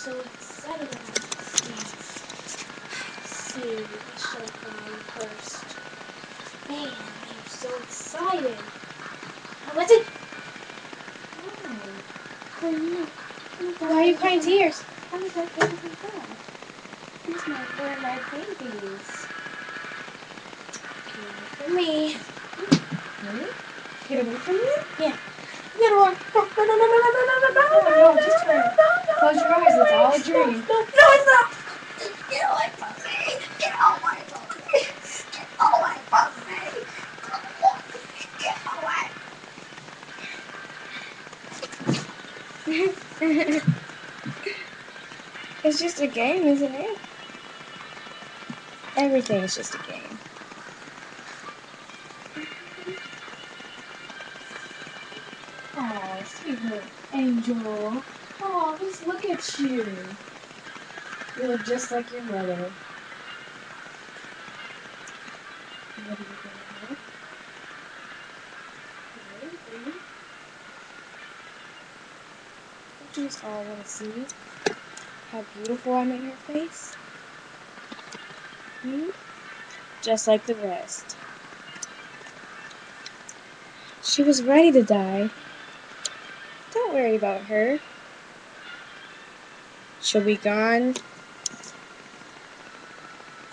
so excited about see the showdown first. Man, they're so excited. What's it? Why are you crying tears? How did that baby go? These were my babies. For me. Really? Get away from you? Yeah. You know what? No, no, no, no, no, no, no, no, no, No, no, just try to close your eyes. It's all a dream. no, it's not. Get away from me. Get away from me. Get away from me. Get away. It's just a game, isn't it? Everything is just a game. Oh, sweet little angel. Oh, just look at you. You look just like your mother. What are you doing here? Don't you just all want to see how beautiful I made her face? Just like the rest. She was ready to die. Don't worry about her. She'll be gone,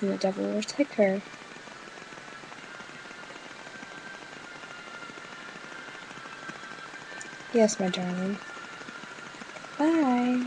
and the devil will take her. Yes, my darling. Bye.